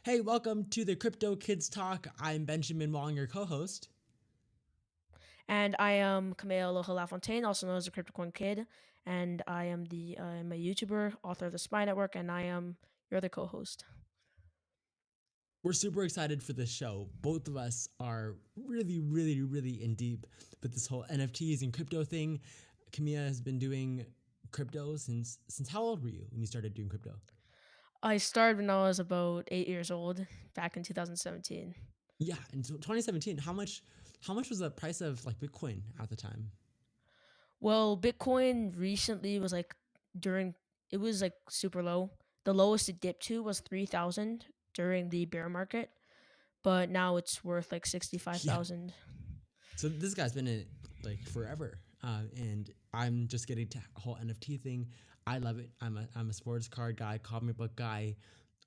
Hey, welcome to the Crypto Kids Talk. I'm Benjamin Wong, your co-host. And I am Kamea Lafontaine, also known as the CryptoCoinKid, and I'm a YouTuber, author of the Spy Network, and I am your other co-host. We're super excited for this show. Both of us are really in deep with this whole NFTs and crypto thing. Kamea has been doing crypto since how old were you when you started doing crypto? I started when I was about 8 years old, back in 2017. Yeah, in 2017. How much was the price of like Bitcoin at the time? Well, Bitcoin recently was during it was like super low. The lowest it dipped to was 3,000 during the bear market, but now it's worth like Yeah. 65,000. So this guy's been in it like forever, and I'm just getting to the whole NFT thing. I love it. I'm a sports card guy, comic book guy.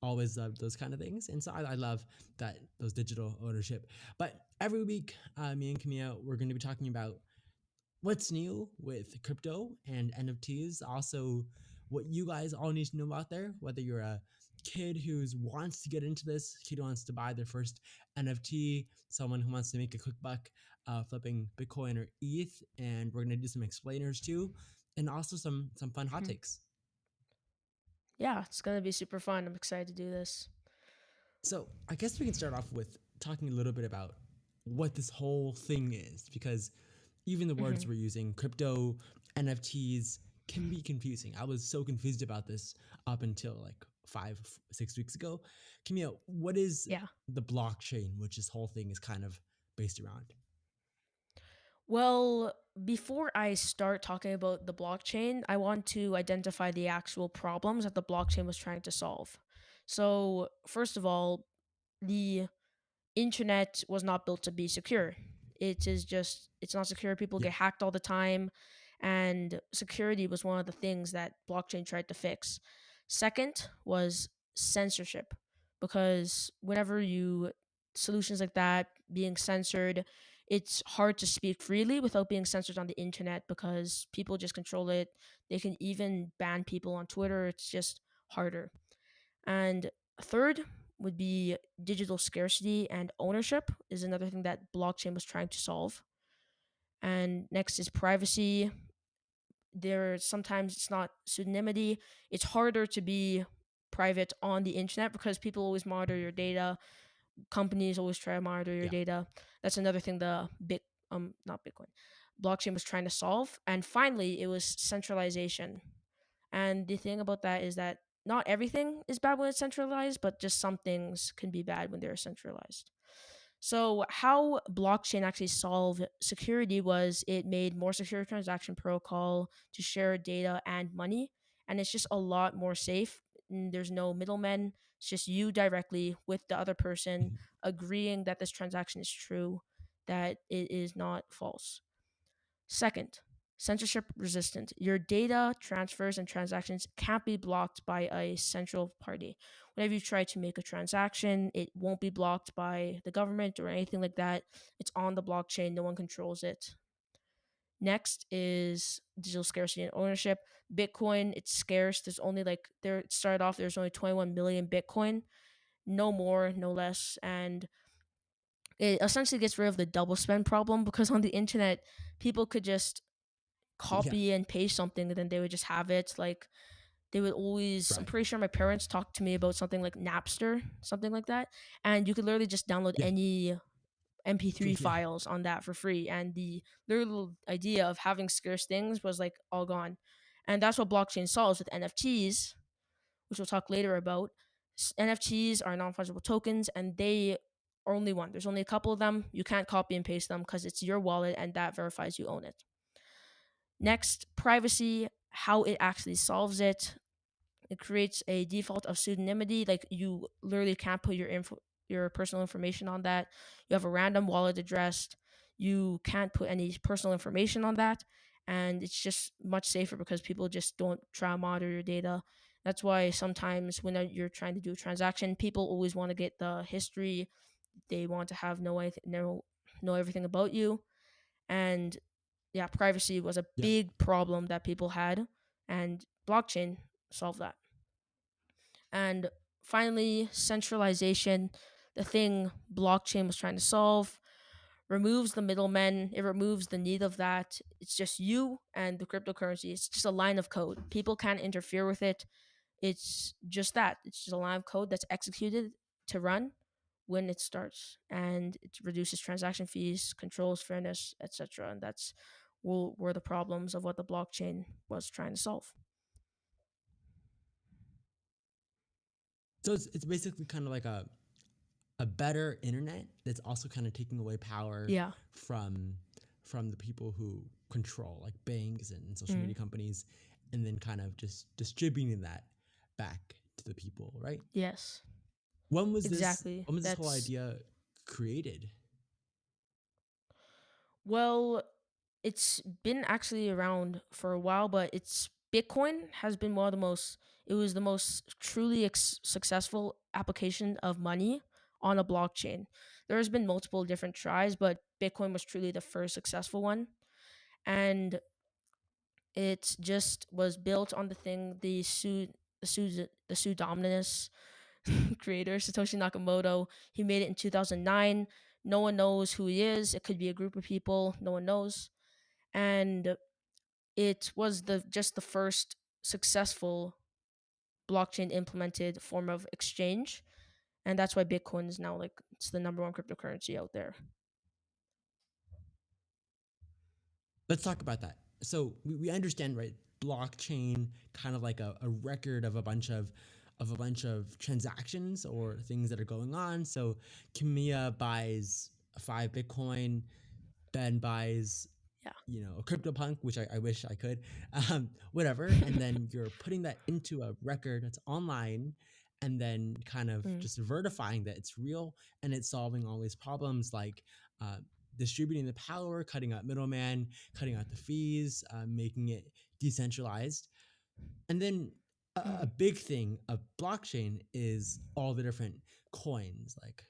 Always love those kind of things, and so I love that those digital ownership. But every week, me and Camille, we're going to be talking about what's new with crypto and NFTs. Also, what you guys all need to know out there, whether you're a kid who wants to get into this, kid who wants to buy their first NFT, someone who wants to make a quick buck flipping Bitcoin or ETH, and we're gonna do some explainers too, and also some fun hot Mhm. takes. Yeah, it's gonna be super fun. I'm excited to do this. So I guess we can start off with talking a little bit about what this whole thing is, because even the hmm words we're using, crypto, NFTs, can be confusing. I was so confused about this up until like 6 weeks ago. Camille, what is Yeah. the blockchain, which this whole thing is kind of based around? Well, before I start talking about the blockchain, I want to identify the actual problems that the blockchain was trying to solve. So, first of all, the internet was not built to be secure. It's not secure. People Yeah, get hacked all the time. And security was one of the things that blockchain tried to fix. Second was censorship, because solutions like that being censored, it's hard to speak freely without being censored on the internet because people just control it. They can even ban people on Twitter. It's just harder. And third would be digital scarcity and ownership is another thing that blockchain was trying to solve. And next is privacy. There sometimes it's not pseudonymity. It's harder to be private on the internet because people always monitor your data. Companies always try to monitor your yeah, data. That's another thing the bit not Bitcoin. Blockchain was trying to solve. And finally, it was centralization. And the thing about that is that not everything is bad when it's centralized, but just some things can be bad when they're centralized. So, how blockchain actually solved security was it made more secure transaction protocol to share data and money, and it's just a lot more safe. There's no middlemen. It's just you directly with the other person mhm, agreeing that this transaction is true, that it is not false. Second, censorship resistant. Your data transfers and transactions can't be blocked by a central party. Whenever you try to make a transaction, it won't be blocked by the government or anything like that. It's on the blockchain, no one controls it. Next is digital scarcity and ownership. Bitcoin, it's scarce. There's only there it started off there's only 21 million Bitcoin, no more, no less, and it essentially gets rid of the double spend problem because on the internet people could just yeah, copy and paste something and then they would just have it. Like they would always I'm right, pretty sure my parents talked to me about something like Napster, something like that, and you could literally just download yeah, any mp3 yeah, files on that for free, and the little idea of having scarce things was like all gone. And that's what blockchain solves with NFTs, which we'll talk later about. NFTs are non-fungible tokens, and they are only one. There's only a couple of them. You can't copy and paste them because it's your wallet and that verifies you own it. Next, privacy, how it actually solves it. It creates a default of pseudonymity. Like you literally can't put your personal information on that. You have a random wallet address. You can't put any personal information on that. And it's just much safer because people just don't try to monitor your data. That's why sometimes when you're trying to do a transaction, people always want to get the history. They want to know everything about you. And yeah, privacy was a yeah. big problem that people had, and blockchain solved that. And finally, centralization, the thing blockchain was trying to solve, removes the middlemen. It removes the need of that. It's just you and the cryptocurrency. It's just a line of code. People can't interfere with it. It's just that. It's just a line of code that's executed to run when it starts, and it reduces transaction fees, controls fairness, etc. And that's were the problems of what the blockchain was trying to solve. So it's basically kind of like a better internet that's also kind of taking away power Yeah. from from the people who control, like banks and social Mm. media companies, and then kind of just distributing that back to the people, right? Yes. When was this Exactly. when was this whole That's idea created? well, it's been actually around for a while, but it's Bitcoin has been one of the most. It was the most truly successful application of money on a blockchain. There has been multiple different tries, but Bitcoin was truly the first successful one, and it just was built on the thing the pseudonymous creator Satoshi Nakamoto. He made it in 2009. No one knows who he is. It could be a group of people. No one knows, and it was the just the first successful blockchain implemented form of exchange, and that's why Bitcoin is now like it's the number one cryptocurrency out there. Let's talk about that. So we understand, right? Blockchain, kind of like a record of a bunch of transactions or things that are going on. So Kamea buys 5 Bitcoin, Ben buys, Yeah. a CryptoPunk, which I wish I could, whatever. And then you're putting that into a record that's online, and then kind of Mm, just verifying that it's real, and it's solving all these problems like uh, distributing the power, cutting out middleman, cutting out the fees, making it decentralized. And then a mm, big thing of blockchain is all the different coins like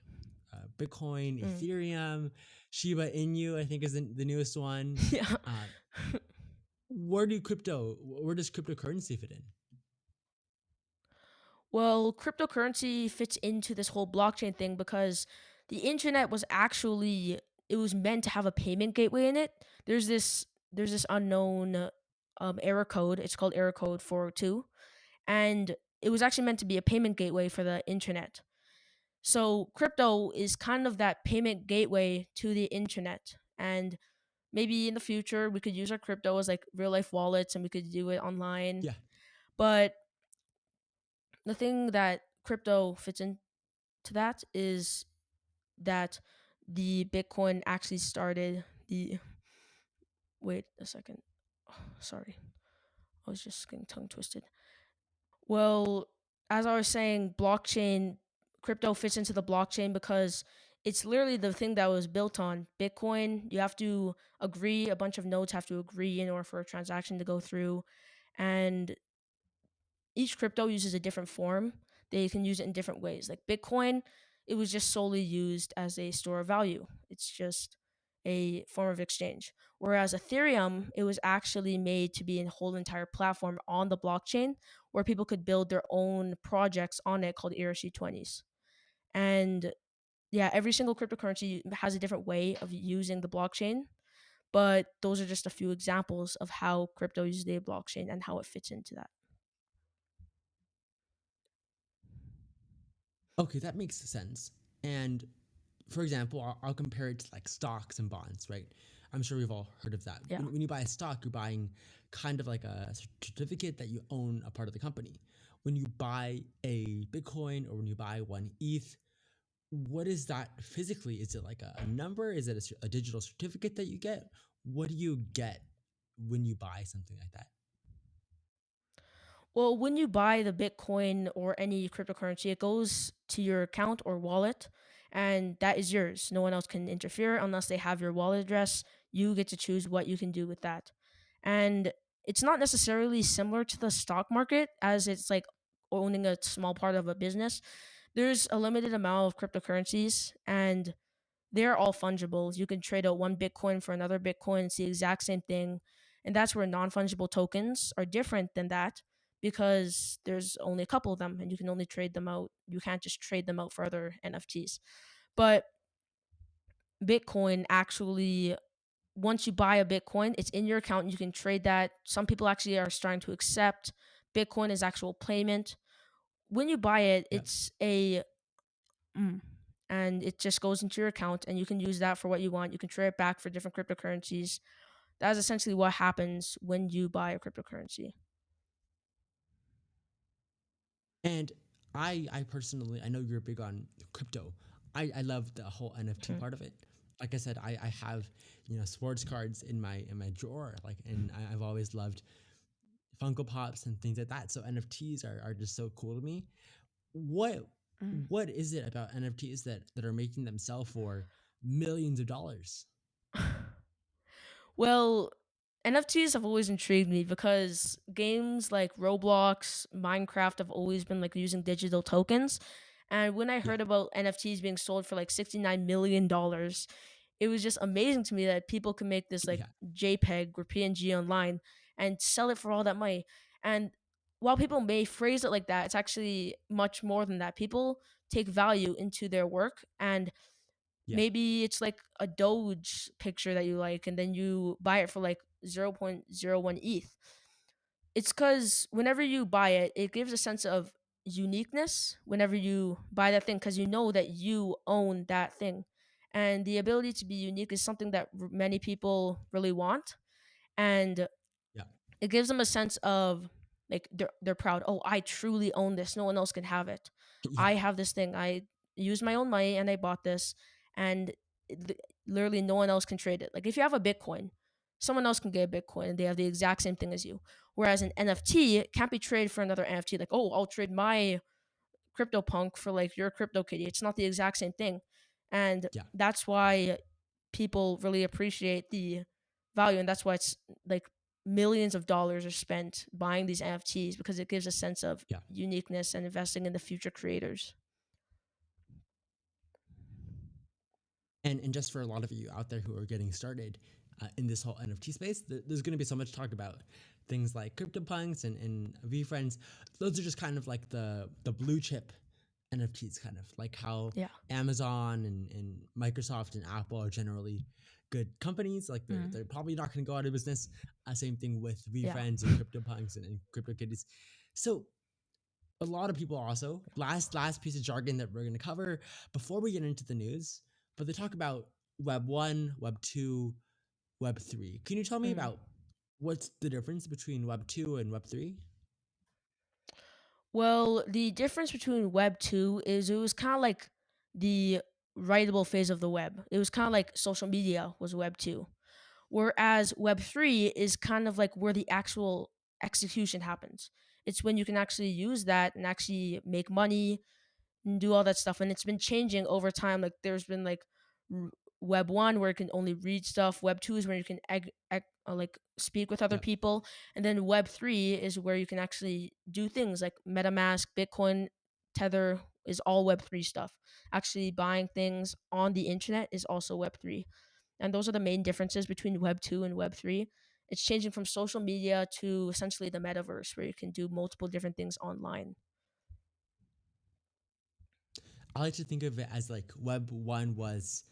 Bitcoin, mm. Ethereum, Shiba Inu, I think is the newest one. Yeah. Uh, where does cryptocurrency fit in? Well, cryptocurrency fits into this whole blockchain thing because the internet was actually it was meant to have a payment gateway in it. There's this unknown error code. It's called error code 402, and it was actually meant to be a payment gateway for the internet. So crypto is kind of that payment gateway to the internet, and maybe in the future we could use our crypto as like real life wallets and we could do it online. Yeah. But the thing that crypto fits into that is that the Bitcoin actually started the. Wait a second. Sorry. I was just getting tongue twisted. Well, as I was saying, crypto fits into the blockchain because it's literally the thing that was built on Bitcoin. You have to agree, a bunch of nodes have to agree in order for a transaction to go through. And each crypto uses a different form. They can use it in different ways. Like Bitcoin, it was just solely used as a store of value. It's just a form of exchange. Whereas Ethereum, it was actually made to be a whole entire platform on the blockchain where people could build their own projects on it called ERC20s. And yeah, every single cryptocurrency has a different way of using the blockchain, but those are just a few examples of how crypto uses the blockchain and how it fits into that. Okay, that makes sense. And for example, I'll compare it to like stocks and bonds, right? I'm sure we've all heard of that. Yeah. When you buy a stock, you're buying kind of like a certificate that you own a part of the company. When you buy a Bitcoin or when you buy one ETH, what is that physically? Is it like a number? Is it a digital certificate that you get? What do you get when you buy something like that? Well, when you buy the Bitcoin or any cryptocurrency, it goes to your account or wallet, and that is yours. No one else can interfere unless they have your wallet address. You get to choose what you can do with that. And it's not necessarily similar to the stock market as it's like owning a small part of a business. There's a limited amount of cryptocurrencies, and they're all fungible. You can trade out one Bitcoin for another Bitcoin. It's the exact same thing. And that's where non fungible tokens are different than that because there's only a couple of them and you can only trade them out. You can't just trade them out for other NFTs. But Bitcoin actually, once you buy a Bitcoin, it's in your account and you can trade that. Some people actually are starting to accept Bitcoin as actual payment. When you buy it, Yeah. it's a mm, and it just goes into your account and you can use that for what you want. You can trade it back for different cryptocurrencies. That is essentially what happens when you buy a cryptocurrency. And I personally, I know you're big on crypto. I love the whole NFT Mhm. part of it. Like I said, I have, sports cards in my drawer. Like, and I've always loved Funko Pops and things like that. So NFTs are just so cool to me. What Mm. what is it about NFTs that are making them sell for millions of dollars? Well, NFTs have always intrigued me because games like Roblox, Minecraft have always been like using digital tokens. And when I Yeah, heard about NFTs being sold for like $69 million, it was just amazing to me that people can make this like yeah, JPEG or PNG online and sell it for all that money. And while people may phrase it like that, it's actually much more than that. People take value into their work, and yeah, maybe it's like a Doge picture that you like, and then you buy it for like 0.01 ETH. It's because whenever you buy it, it gives a sense of uniqueness whenever you buy that thing, because you know that you own that thing. And the ability to be unique is something that many people really want. And yeah, it gives them a sense of like they're proud. Oh, I truly own this. No one else can have it. yeah, I have this thing. I used my own money and I bought this, and literally no one else can trade it. Like if you have a Bitcoin, someone else can get a Bitcoin and they have the exact same thing as you. Whereas an NFT can't be traded for another NFT. Like, oh, I'll trade my CryptoPunk for like your CryptoKitty. It's not the exact same thing, and yeah, that's why people really appreciate the value, and that's why it's like millions of dollars are spent buying these NFTs because it gives a sense of yeah. uniqueness and investing in the future creators. And just for a lot of you out there who are getting started in this whole NFT space, there's going to be so much talk about things like CryptoPunks and VFriends. Those are just kind of like the blue chip NFTs, kind of like how Yeah. Amazon and Microsoft and Apple are generally good companies. Like Mm. they're probably not going to go out of business. Same thing with Yeah. VFriends and CryptoPunks and CryptoKitties. So a lot of people also last piece of jargon that we're going to cover before we get into the news, but they talk about web 1, web 2, web 3. Can you tell me Mm. about what's the difference between web 2 and web 3? Well, the difference between Web 2 is it was kind of like the writable phase of the web. It was kind of like social media was Web 2. Whereas Web 3 is kind of like where the actual execution happens. It's when you can actually use that and actually make money and do all that stuff. And it's been changing over time. Like there's been like r- Web 1 where you can only read stuff. Web 2 is where you can like speak with other Yep. people. And then Web 3 is where you can actually do things like MetaMask, Bitcoin, Tether is all Web 3 stuff. Actually buying things on the internet is also Web 3. And those are the main differences between Web 2 and Web 3. It's changing from social media to essentially the metaverse where you can do multiple different things online. I like to think of it as like web 1 was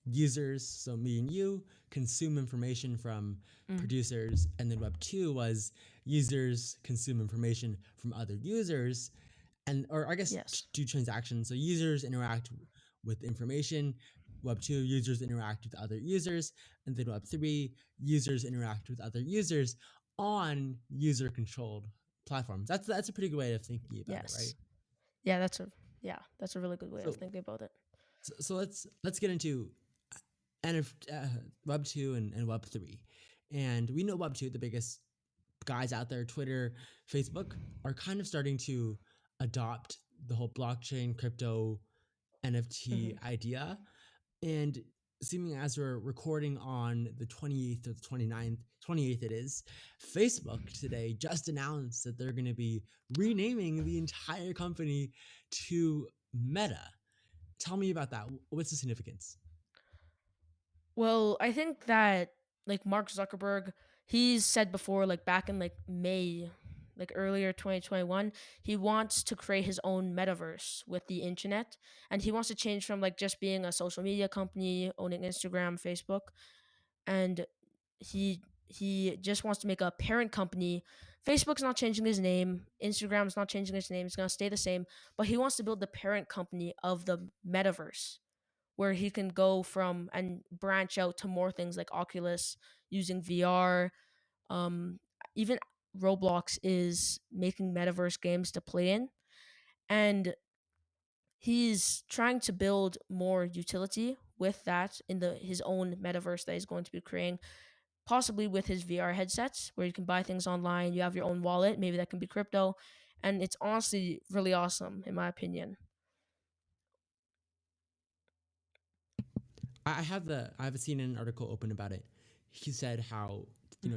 users, so me and you, consume information from Mm. producers, and then web 2 was users consume information from other users, and or I guess Yes. do transactions. So users interact with information. Web 2 users interact with other users, and then web 3 users interact with other users on user controlled platforms. That's a pretty good way of thinking about it, right? Yes. Yeah, that's a really good way of So thinking about it. so let's get into web 2 and web 3. And we know web 2, the biggest guys out there, Twitter, Facebook, are kind of starting to adopt the whole blockchain, crypto, NFT Hmm. idea. And seeming as we're recording on the 28th or the 29th, 28th it is, Facebook today just announced that they're going to be renaming the entire company to Meta. Tell me about that. What's the significance? Well, I think that like Mark Zuckerberg, he's said before, like back in like May, like earlier 2021, he wants to create his own metaverse with the internet, and he wants to change from like just being a social media company owning Instagram, Facebook, and he just wants to make a parent company. Facebook's not changing his name, Instagram's not changing his name, it's going to stay the same, but he wants to build the parent company of the metaverse where he can go from and branch out to more things like Oculus, using VR. um Even Roblox is making metaverse games to play in, and he's trying to build more utility with that in the his own metaverse that he's going to be creating, possibly with his VR headsets where you can buy things online, you have your own wallet, maybe that can be crypto, and it's honestly really awesome in my opinion. I've seen an article open about it. He said how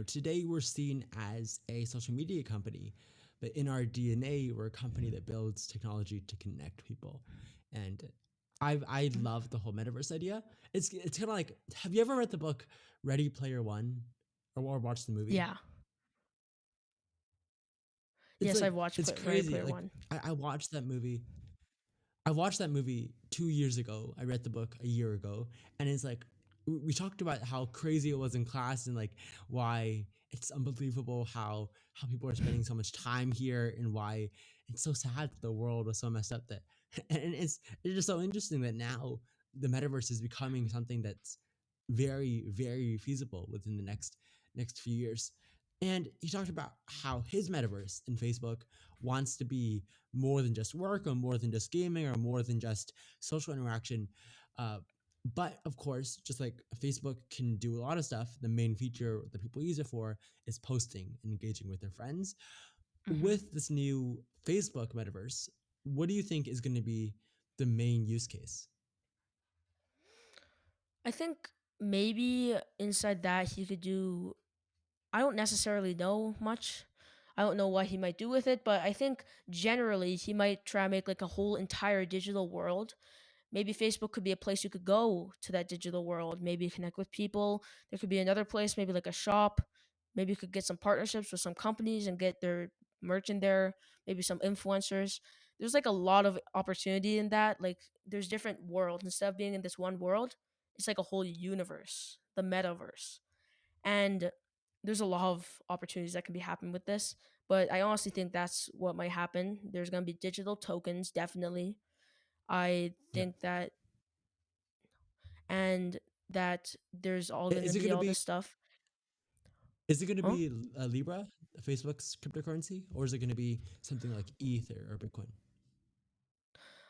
today we're seen as a social media company, but in our DNA we're a company that builds technology to connect people, and I love the whole metaverse idea. It's kind of like, have you ever read the book Ready Player One, or watched the movie? Yeah. It's Yes, like I've watched it's Ready crazy. Player Like One. I watched that movie. I watched that movie 2 years ago. I read the book a year ago, and it's like we talked about how crazy it was in class and like why it's unbelievable how people are spending so much time here and why it's so sad that the world was so messed up that and it's just so interesting that now the metaverse is becoming something that's very feasible within the next few years. And he talked about how his metaverse in Facebook wants to be more than just work or more than just gaming or more than just social interaction. Uh, but of course, just like Facebook can do a lot of stuff, the main feature that people use it for is posting and engaging with their friends. Hmm. With this new Facebook metaverse, what do you think is going to be the main use case? I think maybe inside that he could do. I don't necessarily know much. I don't know what he might do with it, but I think generally he might try to make like a whole entire digital world. Maybe Facebook could be a place you could go to that digital world, maybe connect with people. There could be another place, maybe like a shop. Maybe you could get some partnerships with some companies and get their merch in there, maybe some influencers. There's like a lot of opportunity in that. Like there's different worlds. Instead of being in this one world, it's like a whole universe, the metaverse. And there's a lot of opportunities that can be happening with this. But I honestly think that's what might happen. There's going to be digital tokens, definitely. I Yeah. think that, and that there's all going to Is it be going to all be this stuff. is it going to Huh? be Libra, Facebook's cryptocurrency, or is it going to be something like Ether or Bitcoin?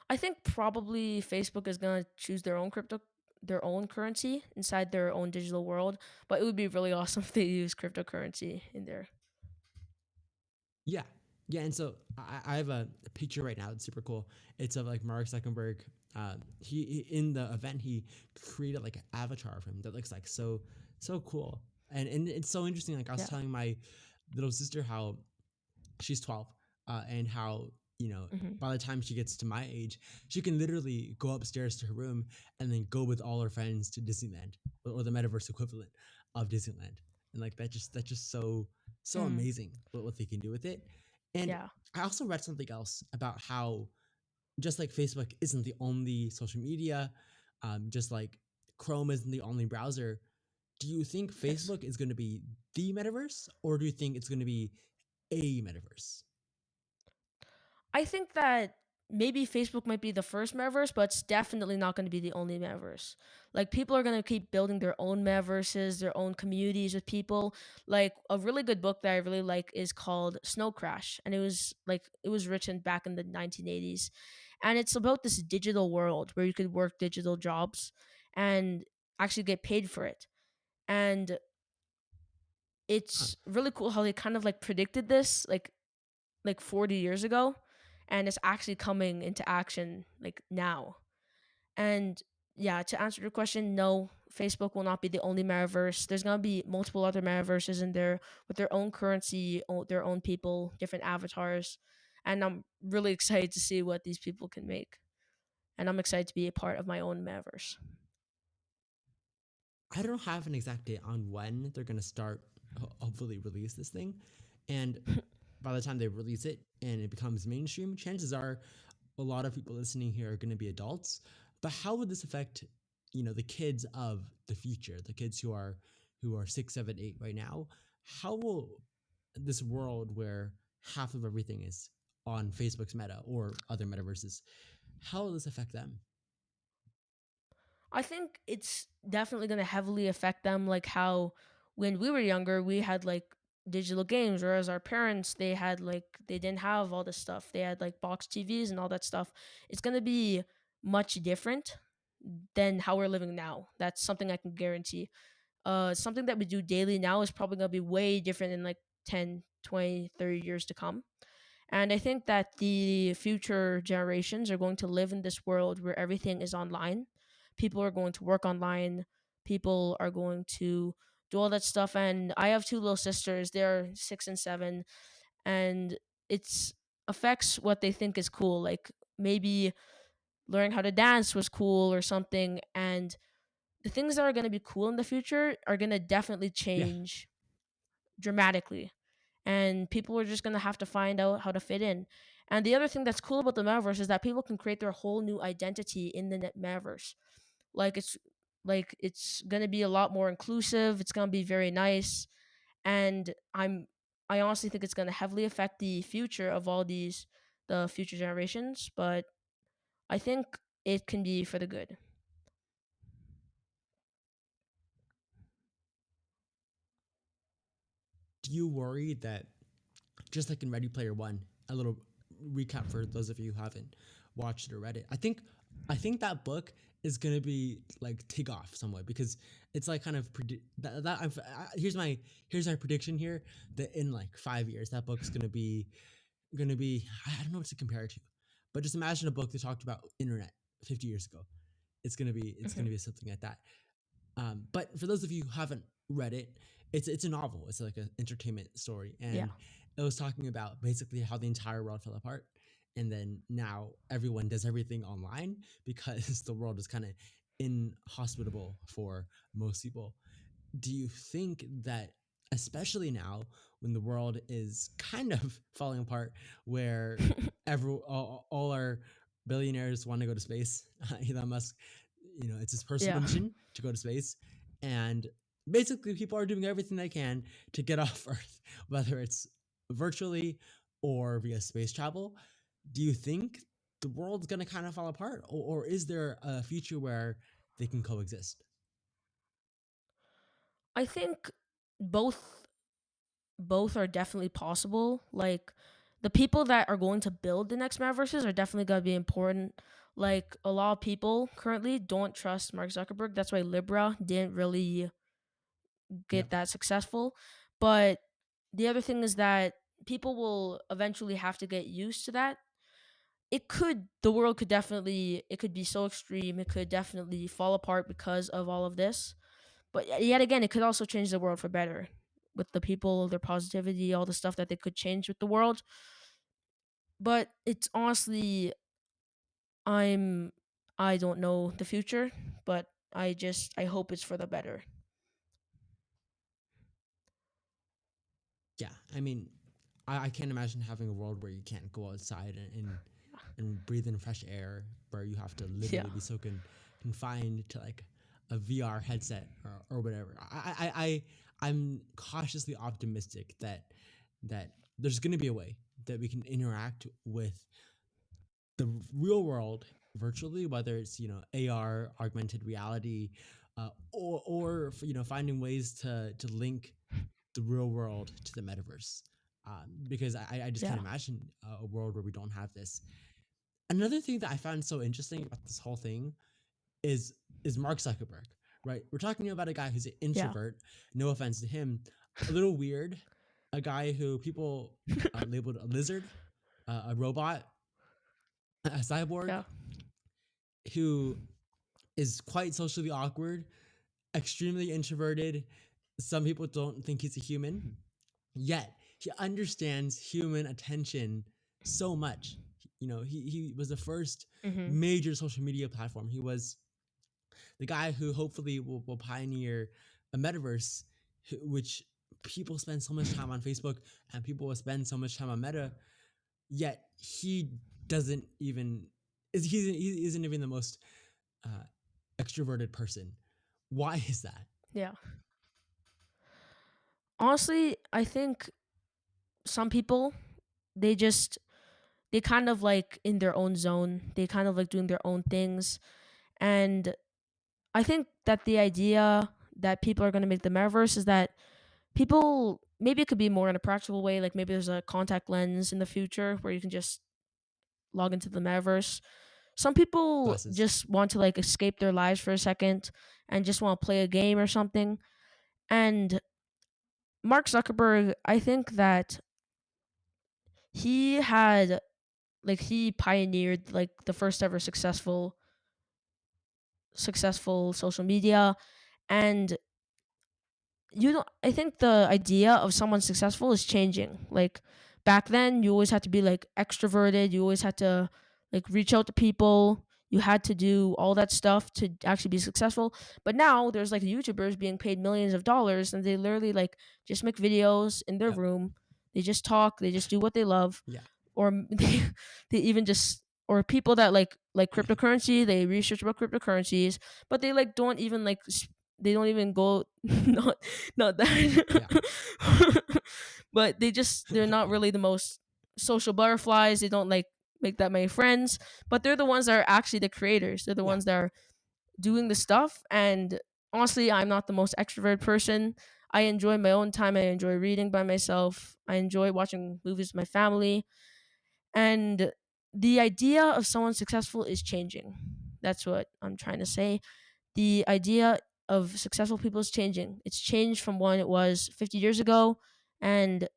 I think probably Facebook is going to choose their own currency inside their own digital world, but it would be really awesome if they use cryptocurrency in there. Yeah. Yeah. And so I have a picture right now. It's super cool. It's of like Mark Zuckerberg. He in the event, he created like an avatar of him that looks like so cool. And it's so interesting. Like I was Yeah. telling my little sister how she's 12, and how Hmm. by the time she gets to my age, she can literally go upstairs to her room and then go with all her friends to Disneyland, or the metaverse equivalent of Disneyland. And like that's just so Mm. amazing what they can do with it. And Yeah. I also read something else about how just like Facebook isn't the only social media, just like Chrome isn't the only browser. Do you think Yes. Facebook is going to be the metaverse, or do you think it's going to be a metaverse? I think that maybe Facebook might be the first metaverse, but it's definitely not going to be the only metaverse. Like people are going to keep building their own metaverses, their own communities with people. Like a really good book that I really like is called Snow Crash, and it was written back in the 1980s, and it's about this digital world where you could work digital jobs and actually get paid for it. And Huh. it's really cool how they kind of like predicted this like 40 years ago, and it's actually coming into action like now. And yeah, to answer your question, no, Facebook will not be the only metaverse. There's going to be multiple other metaverses in there with their own currency, their own people, different avatars, and I'm really excited to see what these people can make, and I'm excited to be a part of my own metaverse. I don't have an exact date on when they're going to start, hopefully release this thing. And by the time they release it and it becomes mainstream, chances are a lot of people listening here are going to be adults. But how would this affect, the kids of the future, the kids who are 6, 7, 8 right now? How will this world where half of everything is on Facebook's Meta or other metaverses, how will this affect them? I think it's definitely going to heavily affect them, like how when we were younger, we had like digital games, whereas our parents, they had like, they didn't have all this stuff. They had like box TVs and all that stuff. It's going to be much different than how we're living now. That's something I can guarantee. Something that we do daily now is probably going to be way different in like 10, 20, 30 years to come. And I think that the future generations are going to live in this world where everything is online. People are going to work online. People are going to do all that stuff. And I have two little sisters. They're 6 and 7, and it's affects what they think is cool. Like maybe learning how to dance was cool or something. And the things that are going to be cool in the future are going to definitely Yeah. change dramatically, and people are just going to have to find out how to fit in. And the other thing that's cool about the metaverse is that people can create their whole new identity in the net metaverse. Like it's going to be a lot more inclusive. It's going to be very nice, and I honestly think it's going to heavily affect the future of all these the future generations, but I think it can be for the good. Do you worry that, just like in Ready Player One, a little recap for those of you who haven't watched it or read it. I think that book is gonna be like take off somewhat because it's like kind of here's my prediction here that in like 5 years that book's gonna be I don't know what to compare it to, but just imagine a book that talked about internet 50 years ago. It's Hmm. gonna be something like that. But for those of you who haven't read it, it's a novel. It's like an entertainment story, Yeah. and it was talking about basically how the entire world fell apart, and then now everyone does everything online because the world is kind of inhospitable for most people. Do you think that, especially now when the world is kind of falling apart, where all our billionaires want to go to space, Elon Musk, it's his personal Yeah. mission to go to space, and basically people are doing everything they can to get off Earth, whether it's virtually or via space travel. Do you think the world's going to kind of fall apart, or is there a future where they can coexist? I think both both are definitely possible. Like the people that are going to build the next metaverses are definitely going to be important. Like a lot of people currently don't trust Mark Zuckerberg. That's why Libra didn't really Yep. get that successful. But the other thing is that people will eventually have to get used to that. The world could definitely, it could be so extreme. It could definitely fall apart because of all of this. But yet again, it could also change the world for better with the people, their positivity, all the stuff that they could change with the world. But it's honestly, I'm, I don't know the future, but I hope it's for the better. Yeah, I mean, I can't imagine having a world where you can't go outside and breathe in fresh air, where you have to Yeah. literally be so confined to like a VR headset or whatever. I'm cautiously optimistic that there's going to be a way that we can interact with the real world virtually, whether it's AR, augmented reality, or finding ways to link the real world to the metaverse. Because I just Yeah. can't imagine a world where we don't have this. Another thing that I found so interesting about this whole thing is is Mark Zuckerberg, right? We're talking about a guy who's an Yeah. introvert. No offense to him, a little weird, a guy who people labeled a lizard, a robot, a cyborg, Yeah. who is quite socially awkward, extremely introverted. Some people don't think he's a human, yet he understands human attention so much. He was the first Mhm. major social media platform. He was the guy who hopefully will pioneer a metaverse, which people spend so much time on Facebook and people will spend so much time on Meta, yet he doesn't even he isn't even the most uh, extroverted person. Why is that? Yeah. Honestly, I think some people, they just, they kind of like in their own zone. They kind of like doing their own things. And I think that the idea that people are going to make the metaverse is that people, maybe it could be more in a practical way, like maybe there's a contact lens in the future where you can just log into the metaverse. Some people Glasses. just want to like escape their lives for a second and just want to play a game or something. And Mark Zuckerberg, I think that he had, like, he pioneered like the first ever successful social media. And you don't, I think the idea of someone successful is changing. Like, back then you always had to be like extroverted, you always had to like reach out to people, you had to do all that stuff to actually be successful. But now there's like YouTubers being paid millions of dollars, and they literally like just make videos in their Yep. room, they just talk, they just do what they love. Yeah. Or they even just, or people that like cryptocurrency, they research about cryptocurrencies, but they like don't even like they don't even go not that Yeah. but they just, they're not really the most social butterflies, they don't like make that many friends, but they're the ones that are actually the creators, they're the Yeah. ones that are doing the stuff. And honestly, I'm not the most extroverted person. I enjoy my own time, I enjoy reading by myself, I enjoy watching movies with my family. And the idea of someone successful is changing. That's what I'm trying to say. The idea of successful people is changing. It's changed from when it was 50 years ago. And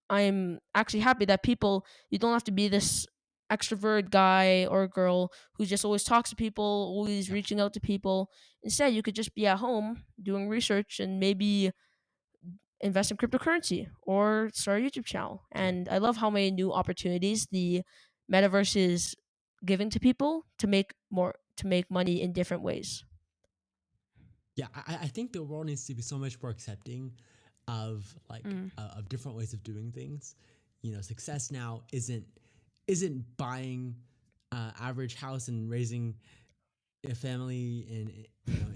I'm actually happy that people, you don't have to be this extrovert guy or girl who just always talks to people, always Yeah. reaching out to people. Instead, you could just be at home doing research and maybe invest in cryptocurrency or start a YouTube channel. Yeah. And I love how many new opportunities the metaverse is giving to people to make money in different ways. Yeah, I think the world needs to be so much more accepting of like Mm. of different ways of doing things. You know, success now isn't buying average house and raising a family, and you know,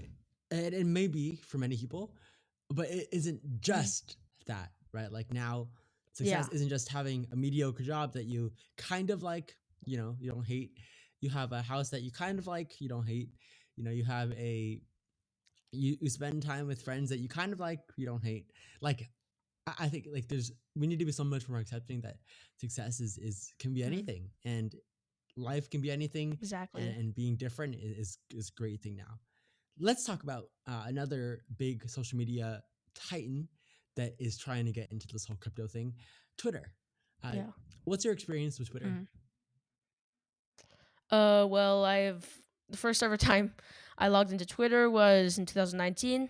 and it may be for many people, but it isn't Mm. just that, right? Like now, Yeah. success isn't just having a mediocre job that you kind of like, you know, you don't hate. You have a house that you kind of like, you don't hate. You know, you have a you spend time with friends that you kind of like, you don't hate. Like I think like there's we need to be so much more accepting that success is can be Mm. anything, and life can be anything, Exactly. and being different is a great thing now. Let's talk about another big social media titan that is trying to get into this whole crypto thing, Twitter. Uh, Yeah. what's your experience with Twitter? Mm. Well, I've, the first ever time I logged into Twitter was in 2019.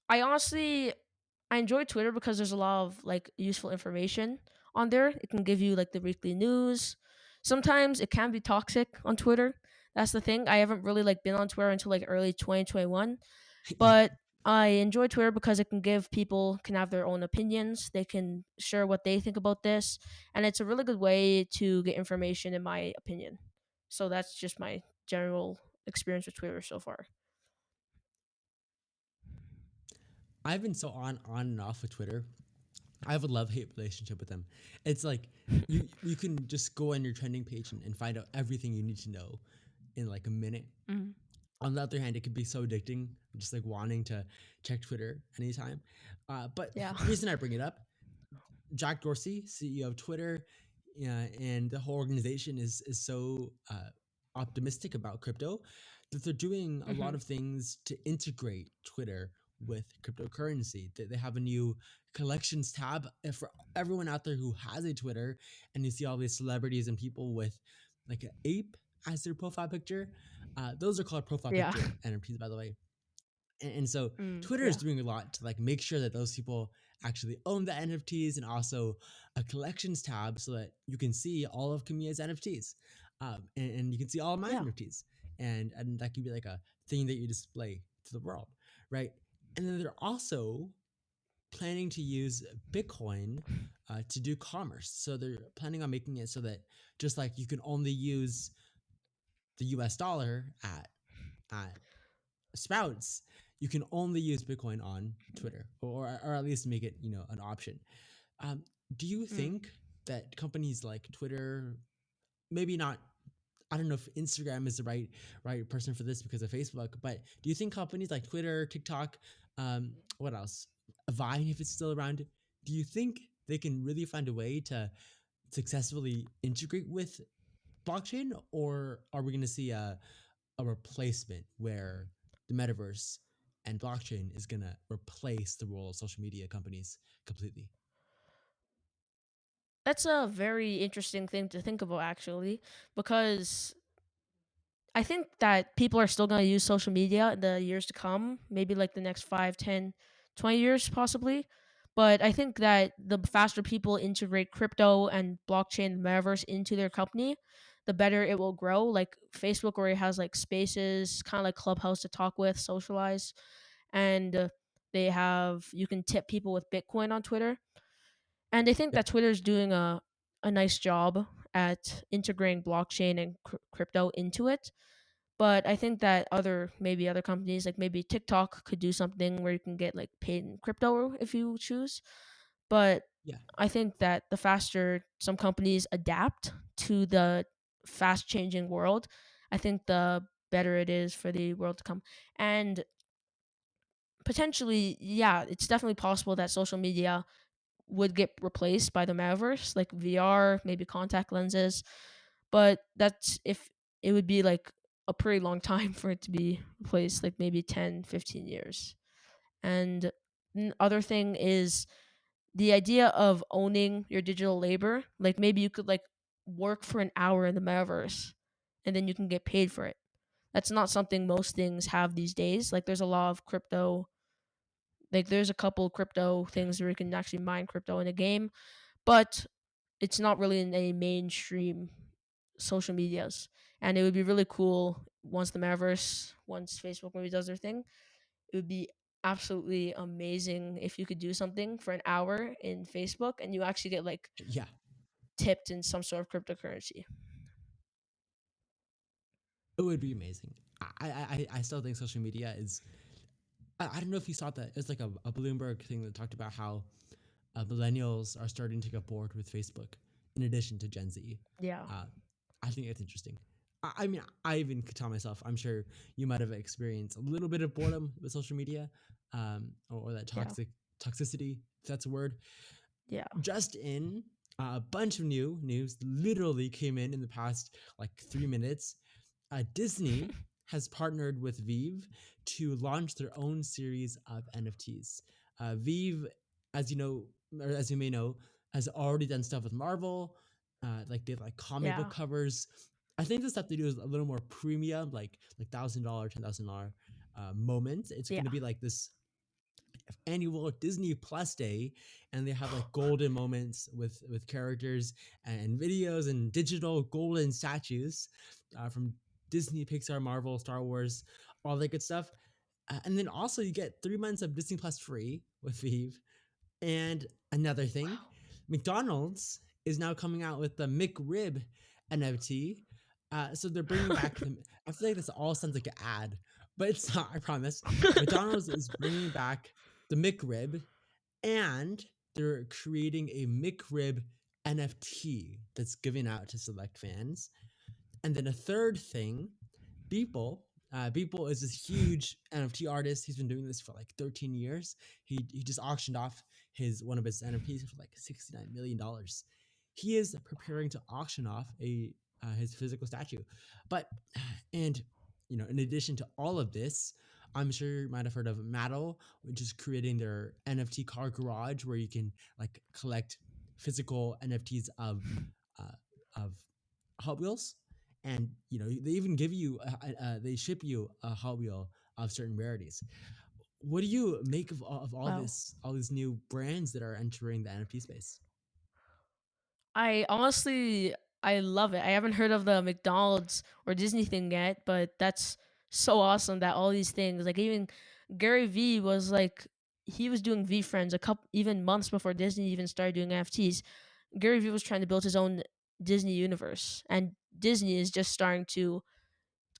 I honestly, I enjoy Twitter because there's a lot of like useful information on there. It can give you like the weekly news. Sometimes it can be toxic on Twitter. That's the thing. I haven't really like been on Twitter until like early 2021, Yeah. but I enjoy Twitter because it can give people, can have their own opinions. They can share what they think about this, and it's a really good way to get information, in my opinion. So that's just my general experience with Twitter so far. I've been so on and off with Twitter. I have a love hate relationship with them. It's like you can just go on your trending page and find out everything you need to know in like a minute. Mhm. On the other hand, it can be so addicting, just like wanting to check Twitter anytime. But Yeah. the reason I bring it up, Jack Dorsey, CEO of Twitter, and the whole organization is so optimistic about crypto that they're doing a lot Hmm. of things to integrate Twitter with cryptocurrency. They have a new collections tab for everyone out there who has a Twitter, and you see all these celebrities and people with like an ape as their profile picture. Those are called profile Yeah. picture NFTs, by the way. And so Twitter is Yeah. doing a lot to like make sure that those people actually own the NFTs, and also a collections tab so that you can see all of Kamea's NFTs, and you can see all of my Yeah. NFTs, and that can be like a thing that you display to the world, right? And then they're also planning to use Bitcoin to do commerce. So they're planning on making it so that just like you can only use the US dollar at Sprouts, you can only use Bitcoin on Twitter, or at least make it an option. Um, do you Mm. think that companies like Twitter, maybe not? I don't know if Instagram is the right person for this because of Facebook, but do you think companies like Twitter, TikTok, what else, Vine, if it's still around, do you think they can really find a way to successfully integrate with blockchain, or are we going to see a replacement where the metaverse and blockchain is going to replace the role of social media companies completely? That's a very interesting thing to think about, actually, because I think that people are still going to use social media in the years to come, maybe like the next 5, 10, 20 years, possibly. But I think that the faster people integrate crypto and blockchain and metaverse into their company, the better it will grow. Like Facebook already has like spaces, kind of like Clubhouse to talk with, socialize. And they have, you can tip people with Bitcoin on Twitter. And I think Yep. that Twitter is doing a nice job at integrating blockchain and crypto into it. But I think that other companies, like maybe TikTok, could do something where you can get like paid in crypto if you choose. But Yeah. I think that the faster some companies adapt to the fast changing world, I think the better it is for the world to come. And potentially, yeah, it's definitely possible that social media would get replaced by the metaverse, like VR, maybe contact lenses. But that's if it would be like a pretty long time for it to be replaced, like maybe 10, 15 years. And other thing is the idea of owning your digital labor. Like maybe you could like work for an hour in the metaverse and then you can get paid for it. That's not something most things have these days. Like there's a lot of crypto, like there's a couple crypto things where you can actually mine crypto in a game, but it's not really in any mainstream social medias. And it would be really cool once the metaverse, once Facebook maybe does their thing. It would be absolutely amazing if you could do something for an hour in Facebook and you actually get like Yeah. tipped in some sort of cryptocurrency. It would be amazing. I still think social media is. I don't know if you saw that. It's like a Bloomberg thing that talked about how millennials are starting to get bored with Facebook in addition to Gen Z. Yeah, Uh, I think it's interesting. I mean, I even could tell myself, I'm sure you might have experienced a little bit of boredom with social media, or that yeah, toxicity, if that's a word. yeah. Just in a bunch of new news literally came in the past like 3 minutes. Disney has partnered with Vive to launch their own series of NFTs. Vive, as you know, or as you may know, has already done stuff with Marvel. Like they have like comic book Yeah, covers. I think the stuff they do is a little more premium, like $1,000, $10,000 moments. It's yeah. going to be like this annual Disney Plus Day, and they have like golden moments with characters and videos and digital golden statues from Disney, Pixar, Marvel, Star Wars, all that good stuff. And then also you get 3 months of Disney Plus free with Vive. And another thing, Wow. McDonald's is now coming out with the McRib NFT. So they're bringing back the. I feel like this all sounds like an ad, but it's not. I promise. McDonald's is bringing back the McRib, and they're creating a McRib NFT that's given out to select fans. And then a third thing, Beeple. Beeple is this huge NFT artist. He's been doing this for like 13 years. He just auctioned off his one of his NFTs for like $69 million. He is preparing to auction off a his physical statue, but and in addition to all of this, I'm sure you might have heard of Mattel, which is creating their NFT car garage where you can like collect physical NFTs uh, of Hot Wheels, and they even give you they ship you a Hot Wheel of certain rarities. What do you make of all Wow. this, all these new brands that are entering the NFT space? I honestly, I love it. I haven't heard of the McDonald's or Disney thing yet, but that's so awesome that all these things, like even Gary Vee was like, he was doing VFriends a couple even months before Disney even started doing NFTs. Gary Vee was trying to build his own Disney universe, and Disney is just starting to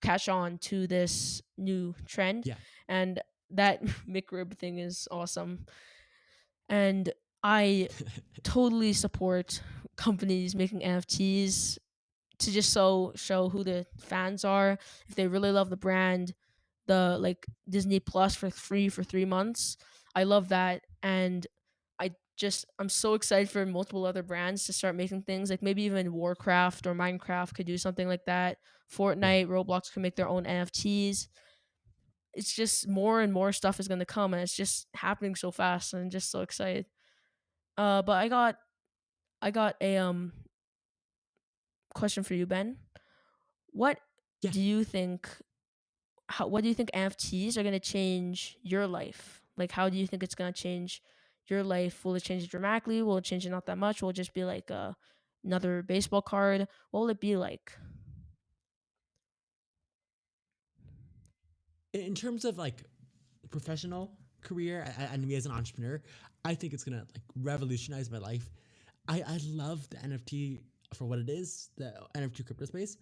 catch on to this new trend, Yeah. and that McRib thing is awesome. And I totally support companies making NFTs to just show who the fans are. If they really love the brand, the like Disney Plus for free for 3 months, I love that. And I'm so excited for multiple other brands to start making things like maybe even Warcraft or Minecraft could do something like that. Yeah. Fortnite, Roblox can make their own NFTs. It's just more and more stuff is going to come, and it's just happening so fast, and I'm just so excited. But I got a question for you, Ben. What Yeah. do you think? What do you think NFTs are going to change your life? Like, how do you think it's going to change your life? Will it change it dramatically? Will it change it not that much? Will it just be like another baseball card? What will it be like? In terms of like professional career and me as an entrepreneur, I think it's gonna like revolutionize my life. I love the NFT for what it is, the NFT crypto space,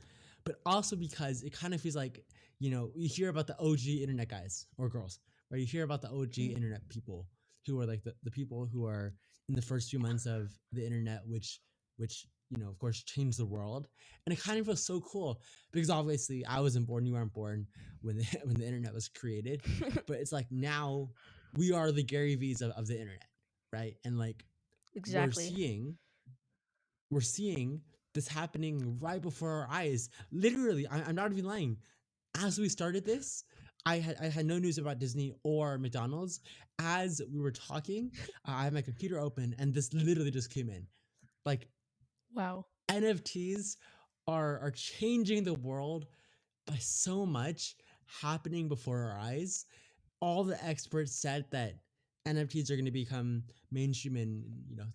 but also because it kind of feels like, you hear about the OG internet guys or girls, right? You hear about the OG Mhm. internet people who are like the people who are in the first few months of the internet, which of course changed the world. And it kind of feels so cool because obviously I wasn't born, you weren't born when the, when the internet was created, but it's like now we are the Gary V's of the internet, right? And like we're Exactly. seeing we're seeing this happening right before our eyes. Literally, I'm not even lying. As we started this, I had no news about Disney or McDonald's. As we were talking, I had my computer open, and this literally just came in. Like Wow. NFTs are changing the world by so much happening before our eyes. All the experts said that NFTs are going to become mainstream in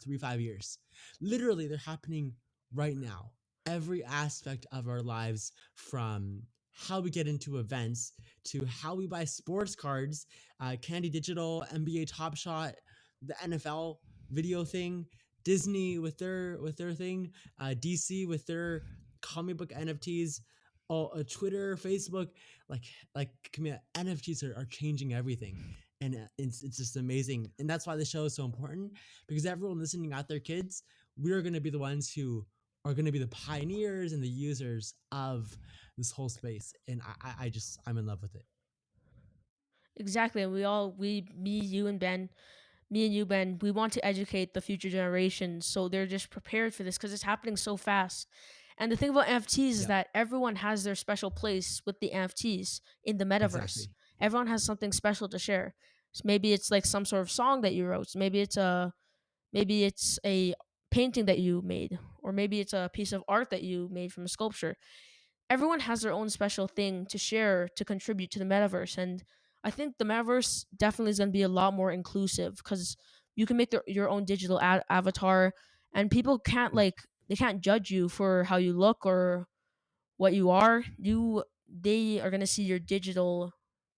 3 5 years. Literally, they're happening right now. Every aspect of our lives, from how we get into events to how we buy sports cards, Candy Digital, NBA Top Shot, the NFL video thing, Disney with their thing, DC with their comic book NFTs, Twitter, Facebook, like Kamea, NFTs are changing everything. And it's just amazing. And that's why the show is so important, because everyone listening out there, kids, we are going to be the ones who are going to be the pioneers and the users of this whole space. And I'm in love with it. Exactly. And me, you, and Ben, me and you, Ben, we want to educate the future generations so they're just prepared for this because it's happening so fast. And the thing about NFTs is Yep, that everyone has their special place with the NFTs in the metaverse. exactly. Everyone has something special to share. So maybe it's like some sort of song that you wrote. Maybe it's a painting that you made, or maybe it's a piece of art that you made from a sculpture. Everyone has their own special thing to share to contribute to the metaverse, and I think the metaverse definitely is going to be a lot more inclusive because you can make your own digital avatar, and people can't Yeah, they can't judge you for how you look or what you are. They are going to see your digital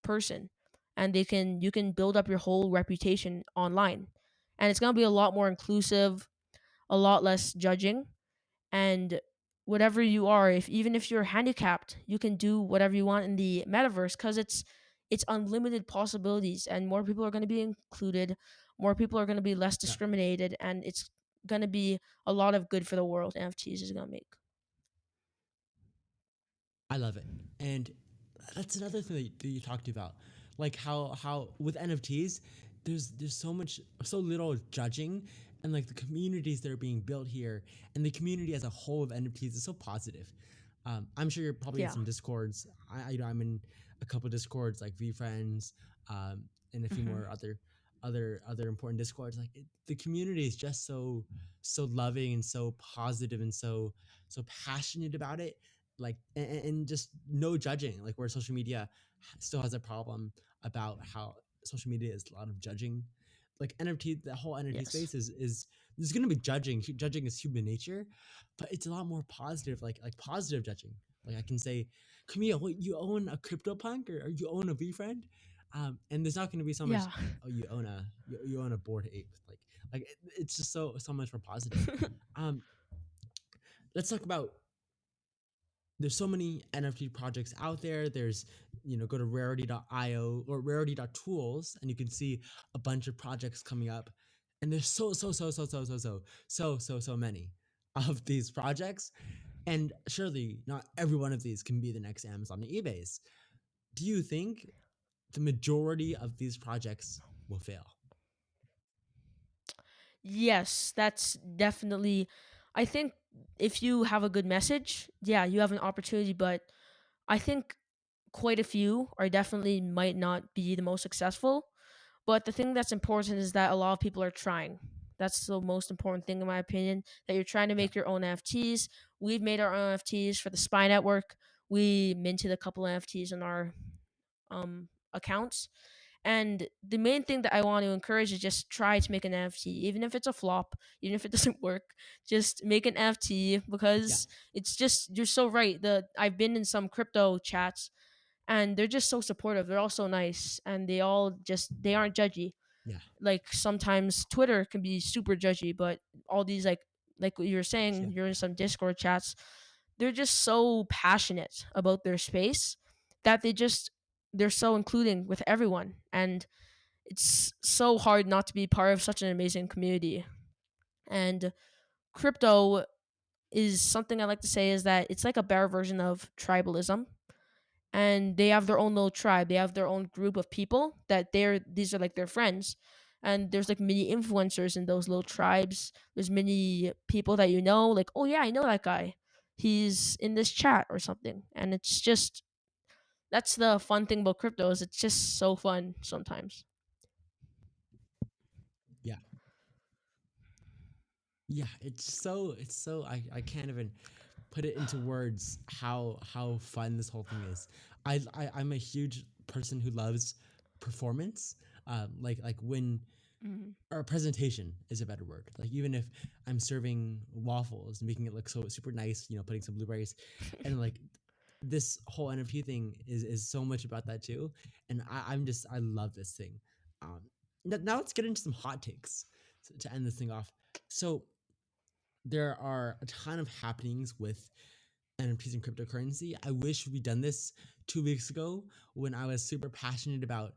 person, and you can build up your whole reputation online, and it's going to be a lot more inclusive, a lot less judging, and whatever you are, if even if you're handicapped, you can do whatever you want in the metaverse because it's unlimited possibilities, and more people are going to be included, more people are going to be less yeah. discriminated, and it's going to be a lot of good for the world. NFTs is going to make. I love it. And that's another thing that you talked about. Like how with NFTs, there's so little judging, and like the communities that are being built here and the community as a whole of NFTs is so positive. I'm sure you're probably in Yeah. some discords. I'm in a couple discords like VFriends, and a few Hmm. more other important discords. Like the community is just so loving and so positive and so passionate about it, like and just no judging, like where social media still has a problem about how social media is a lot of judging. Like NFT, the whole NFT Yes. space is there's going to be judging is human nature, but it's a lot more positive, like positive judging. Like I can say, Camille, what, you own a CryptoPunk, or you own a VFriend? And there's not going to be so much. Yeah. Oh, you own a board ape. It's just so much more positive. Um, let's talk about, there's so many NFT projects out there. There's, go to rarity.io or rarity.tools, and you can see a bunch of projects coming up. And there's so many of these projects. And surely not every one of these can be the next Amazon and eBay's. Do you think the majority of these projects will fail? Yes, that's definitely. I think if you have a good message, yeah, you have an opportunity. But I think quite a few are definitely might not be the most successful. But the thing that's important is that a lot of people are trying. That's the most important thing, in my opinion, that you're trying to Yeah, make your own NFTs. We've made our own NFTs for the Spy Network. We minted a couple NFTs in our accounts. And the main thing that I want to encourage is just try to make an NFT, even if it's a flop, even if it doesn't work. Just make an NFT yeah, because it's just you're so right. The I've been in some crypto chats and they're just so supportive. They're all so nice and they aren't judgy. yeah, Like sometimes Twitter can be super judgy, but all these like what you were yeah, saying, you're in some Discord chats, they're just so passionate about their space that they're so including with everyone, and it's so hard not to be part of such an amazing community. And crypto is something I like to say is that it's like a better version of tribalism, and they have their own little tribe. They have their own group of people that these are like their friends. And there's like many influencers in those little tribes. There's many people that like, oh yeah, I know that guy. He's in this chat or something. And it's just that's the fun thing about crypto is it's just so fun sometimes. yeah. Yeah, it's so I can't even put it into words how fun this whole thing is. I'm a huge person who loves performance. Like when, Hmm. or presentation is a better word. Like even if I'm serving waffles, making it look so super nice, putting some blueberries, and like this whole NFT thing is so much about that too. And I love this thing. Um, now let's get into some hot takes to end this thing off. So there are a ton of happenings with NFTs and cryptocurrency. I wish we'd done this 2 weeks ago when I was super passionate about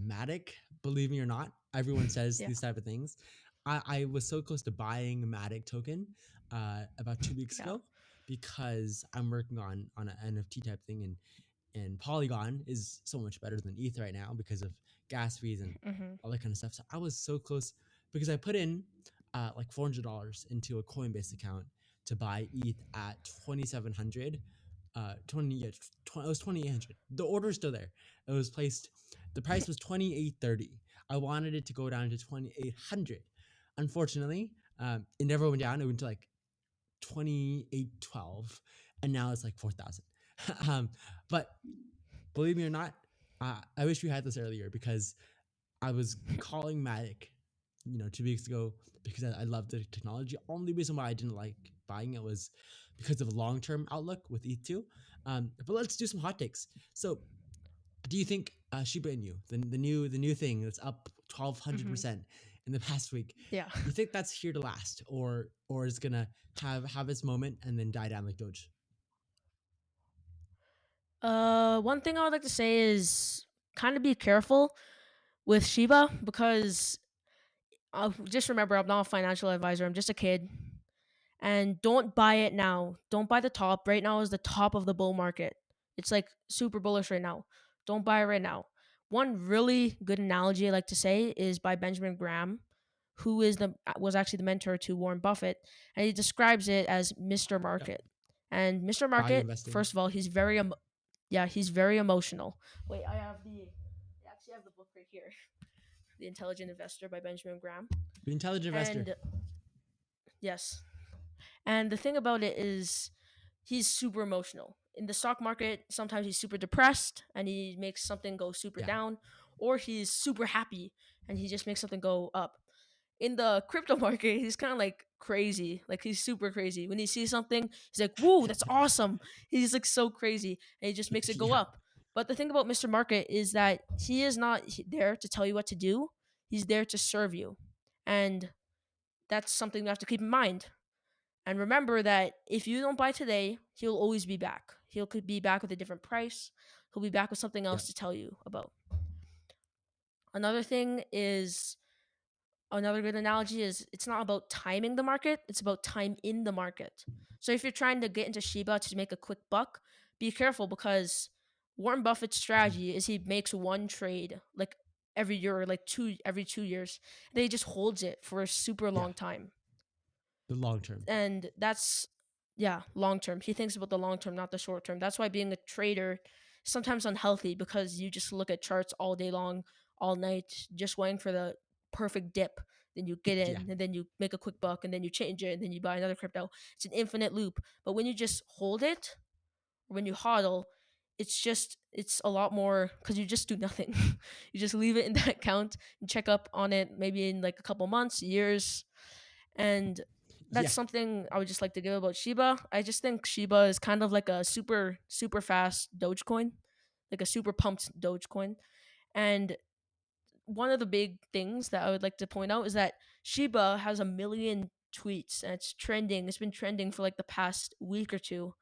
Matic. Believe me or not, everyone says Yeah. these type of things. I was so close to buying a Matic token about 2 weeks Yeah. ago because I'm working on an NFT type thing, and Polygon is so much better than ETH right now because of gas fees and Hmm. all that kind of stuff. So I was so close because I put in like $400 into a Coinbase account to buy ETH at 2,700. 20, yeah, it was 2,800. The order's still there. It was placed. The price was 2,830. I wanted it to go down to 2,800. Unfortunately, it never went down. It went to like 2,812, and now it's like 4,000. But believe me or not, I wish we had this earlier because I was calling Matic, 2 weeks ago because I love the technology. Only reason why I didn't like buying it was because of a long term outlook with ETH2. But let's do some hot takes. So, do you think Shiba Inu, the new thing that's up 1,200% Hmm. in the past week, Yeah. you think that's here to last, or is gonna have its moment and then die down like Doge? One thing I would like to say is kind of be careful with Shiba because just remember I'm not a financial advisor. I'm just a kid. And don't buy it now. Don't buy the top. Right now is the top of the bull market. It's like super bullish right now. Don't buy it right now. One really good analogy I like to say is by Benjamin Graham, who was actually the mentor to Warren Buffett, and he describes it as Mr. Yep. Market. And Mr. Value Market, investing. first of all, he's very emotional. Wait, I actually have the book right here, The Intelligent Investor by Benjamin Graham. The intelligent investor. And yes, and the thing about it is he's super emotional. In the stock market, sometimes he's super depressed and he makes something go super Yeah. down, or he's super happy and he just makes something go up. In the crypto market, he's kind of like crazy. Like he's super crazy. When he sees something, he's like, "Whoa, that's awesome!" He's like so crazy, and he just makes it go Yeah. up. But the thing about Mr. Market is that he is not there to tell you what to do. He's there to serve you. And that's something you have to keep in mind. And remember that if you don't buy today, he'll always be back. He'll could be back with a different price. He'll be back with something Yeah, else to tell you about. Another thing is another good analogy is it's not about timing the market, it's about time in the market. So if you're trying to get into Shiba to make a quick buck, be careful because Warren Buffett's mhm, strategy is he makes one trade like every year or like two every 2 years. And then he just holds it for a super yeah, long time. the long term. And that's yeah, long term. He thinks about the long term, not the short term. That's why being a trader is sometimes unhealthy because you just look at charts all day long, all night, just waiting for the perfect dip. Then you get Yeah, in, and then you make a quick buck, and then you change it, and then you buy another crypto. It's an infinite loop. But when you just hold it, or when you hodl, it's a lot more because you just do nothing. You just leave it in that account and check up on it maybe in like a couple months, years, and that's yeah, something I would just like to give about Shiba. I just think Shiba is kind of like a super fast Dogecoin, like a super pumped Dogecoin. And one of the big things that I would like to point out is that Shiba has a million tweets and it's trending. It's been trending for like the past week or two.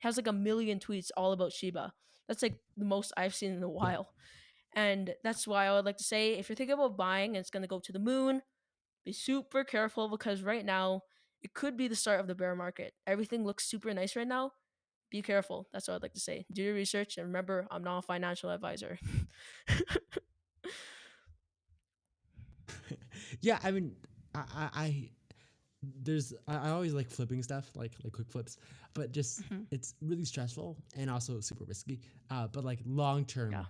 It has like a million tweets all about Shiba. That's like the most I've seen in a yeah. while. And that's why I would like to say if you're thinking about buying and it's going to go to the moon, be super careful because right now it could be the start of the bear market. Everything looks super nice right now. Be careful. That's what I'd like to say. Do your research and remember, I'm not a financial advisor. Yeah, I mean, I I always like flipping stuff, like quick flips, but just Mhm. it's really stressful and also super risky. But like long Yeah. term,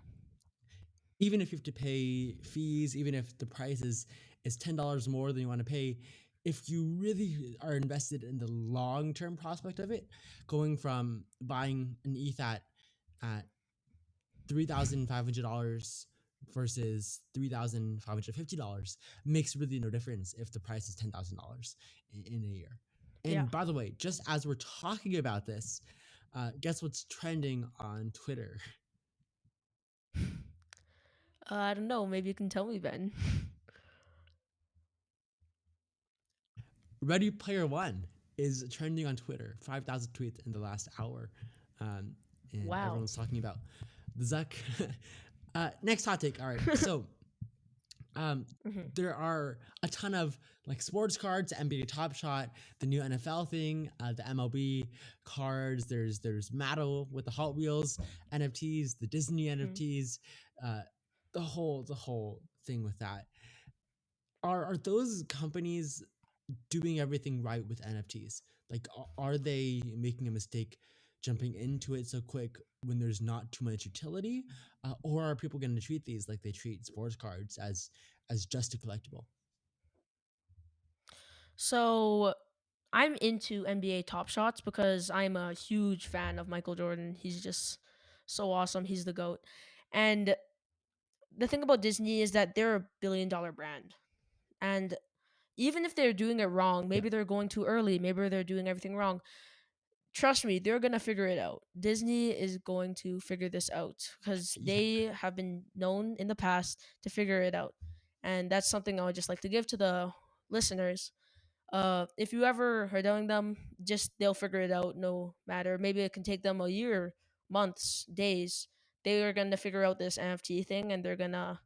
even if you have to pay fees, even if the price is $10 more than you want to pay, if you really are invested in the long term prospect of it, going from buying an ETH at $3,500 versus $3,550 makes really no difference if the price is $10,000 in a year. Yeah. And by the way, just as we're talking about this, guess what's trending on Twitter? I don't know. Maybe you can tell me, Ben. Ready Player One is trending on Twitter, 5,000 tweets in the last hour. Um, and Wow. everyone's talking about the Zuck. Next hot take. All right. So um, Hmm. there are a ton of like sports cards, NBA Top Shot, the new NFL thing, the MLB cards. There's Matto with the Hot Wheels NFTs, the Disney Hmm. NFTs, uh, the whole thing with that. Are those companies doing everything right with NFTs? Like, are they making a mistake jumping into it so quick when there's not too much utility, or are people going to treat these like they treat sports cards as just a collectible? So I'm into NBA Top Shots because I'm a huge fan of Michael Jordan. He's just so awesome. He's the GOAT. And the thing about Disney is that they're a $1 billion brand. And even if they're doing it wrong, Yeah, maybe they're going too early, maybe they're doing everything wrong. Trust me, they're going to figure it out. Disney is going to figure this out because yeah. they have been known in the past to figure it out. And that's something I would just like to give to the listeners. If you ever are doing them, just they'll figure it out no matter. Maybe it can take them a year, months, days. They are going to figure out this NFT thing and they're gonna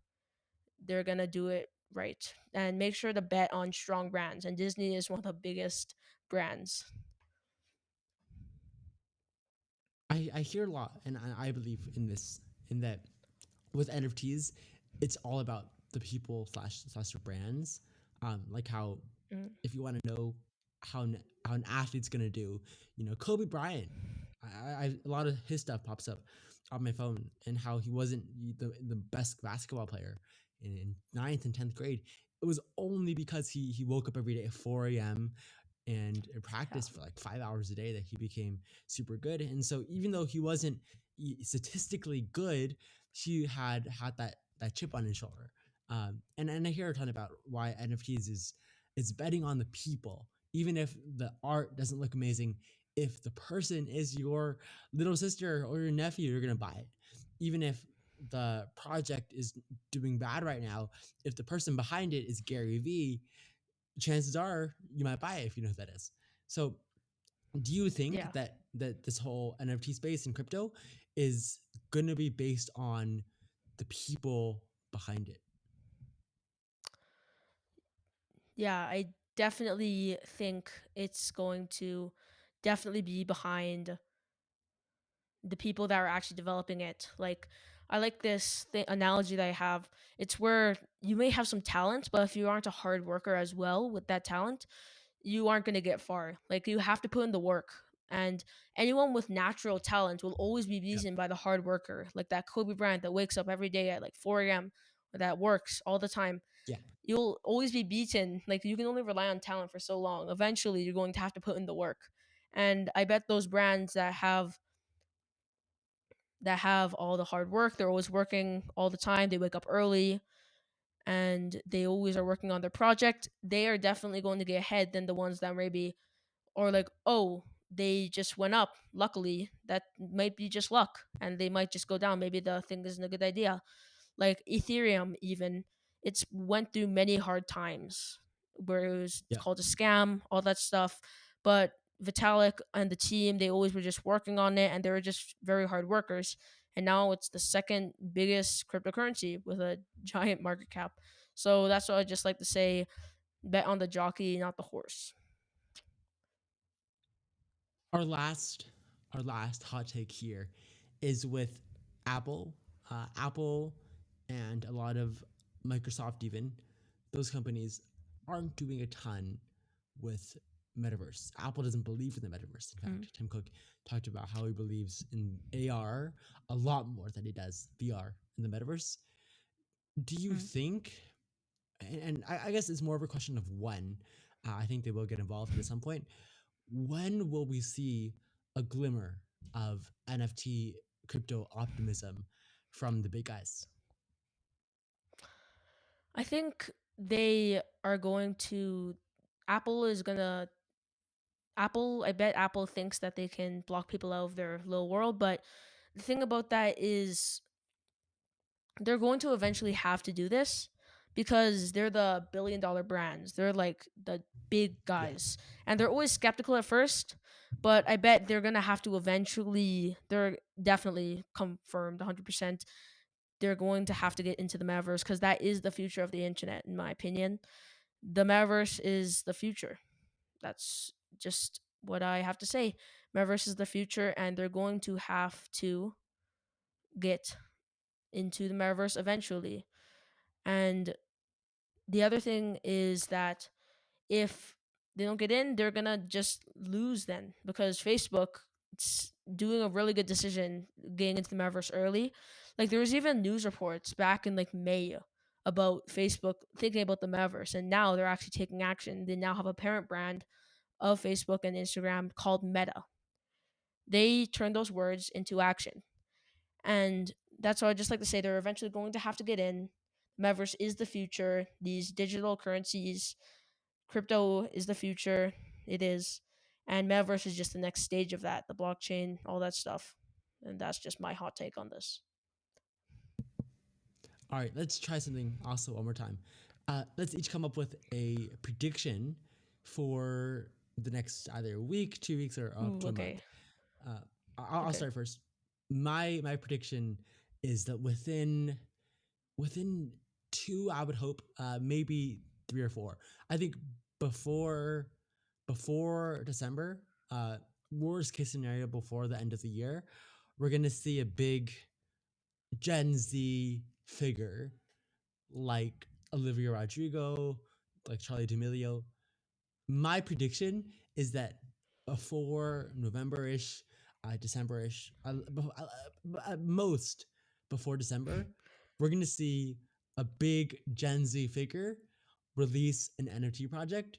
do it right and make sure to bet on strong brands. And Disney is one of the biggest brands. I hear a lot, and I believe in this, in that with NFTs, it's all about the people slash their brands. Like how Mm. if you want to know how an athlete's gonna do, Kobe Bryant. A lot of his stuff pops up on my phone, and how he wasn't the best basketball player in ninth and 10th grade. It was only because he woke up every day at 4 a.m. and Yeah. practiced for like 5 hours a day that he became super good. And so even though he wasn't statistically good, he had that chip on his shoulder. And I hear a ton about why NFTs is betting on the people, even if the art doesn't look amazing. If the person is your little sister or your nephew, you're gonna buy it. even if the project is doing bad right now, if the person behind it is Gary Vee, chances are you might buy it if you know who that is. So do you think Yeah. that this whole NFT space and crypto is going to be based on the people behind it? Yeah, I definitely think it's going to definitely be behind the people that are actually developing it. Like, I like this analogy that I have. It's where you may have some talent, but if you aren't a hard worker as well with that talent, you aren't going to get far. Like, you have to put in the work. And anyone with natural talent will always be Yeah. beaten by the hard worker, like that Kobe Bryant that wakes up every day at like 4 a.m. or that works all the time. Yeah. You'll always be beaten. Like, you can only rely on talent for so long. Eventually, you're going to have to put in the work. And I bet those brands that have all the hard work, they're always working all the time. They wake up early and they always are working on their project. They are definitely going to get ahead than the ones that maybe, or like, oh, they just went up. Luckily, that might be just luck and they might just go down. Maybe the thing isn't a good idea. Like Ethereum, even, it's went through many hard times where it's Yeah. called a scam, all that stuff. But Vitalik and the team, they always were just working on it and they were just very hard workers. And now it's the second biggest cryptocurrency with a giant market cap. So that's what I just like to say, bet on the jockey, not the horse. Our last our last hot take here is with Apple. Apple and a lot of Microsoft, even those companies aren't doing a ton with metaverse. Apple doesn't believe in the metaverse. In Mm, fact, Tim Cook talked about how he believes in AR a lot more than he does VR in the metaverse. Do you mm. think, and I guess it's more of a question of when, I think they will get involved at some point. When will we see a glimmer of NFT crypto optimism from the big guys? I think they are going to. Apple is gonna I bet Apple thinks that they can block people out of their little world, but the thing about that is they're going to eventually have to do this because they're the billion-dollar brands. They're like the big Yeah. guys. And they're always skeptical at first, but I bet they're going to have to eventually, they're definitely confirmed 100%. They're going to have to get into the metaverse because that is the future of the internet, in my opinion. The metaverse is the future. That's just what I have to say. Metaverse is the future, and they're going to have to get into the metaverse eventually. And the other thing is that if they don't get in, they're gonna just lose then because Facebook is doing a really good decision getting into the metaverse early. Like there was even news reports back in like May about Facebook thinking about the metaverse, and now they're actually taking action. They now have a parent brand of Facebook and Instagram called Meta. They turn those words into action. And that's why I just like to say they're eventually going to have to get in. Metaverse is the future. These digital currencies, crypto is the future. It is. And Metaverse is just the next stage of that, the blockchain, all that stuff. And that's just my hot take on this. All right, let's try something also one more time. Let's each come up with a prediction for the next either week, 2 weeks, or up Ooh, to a month. okay. Uh, I'll Okay. start first. My prediction is that within two, I would hope, maybe 3 or 4. I think before before December, worst case scenario before the end of the year, we're gonna see a big Gen Z figure like Olivia Rodrigo, like Charlie D'Amelio. My prediction is that before November-ish, December-ish, most before December, we're gonna see a big Gen Z figure release an NFT project,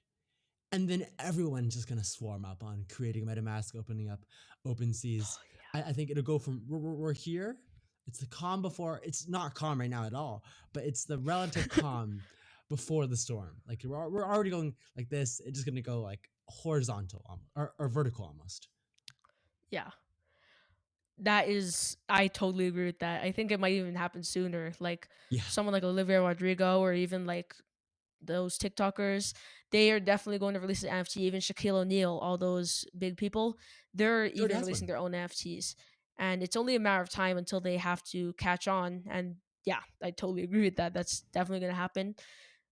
and then everyone's just gonna swarm up on creating MetaMask, opening up open seas. Oh, I think it'll go from we're here. It's the calm before. It's not calm right now at all, but it's the relative yeah. calm before the storm. Like we're already going like this. It's just gonna go like horizontal or vertical almost. Yeah. That is, I totally agree with that. I think it might even happen sooner. Like Yeah, someone like Olivia Rodrigo or even like those TikTokers, they are definitely going to release an NFT. Even Shaquille O'Neal, all those big people, they're he already even has releasing one. their own NFTs. And it's only a matter of time until they have to catch on. And yeah, I totally agree with that. That's definitely going to happen.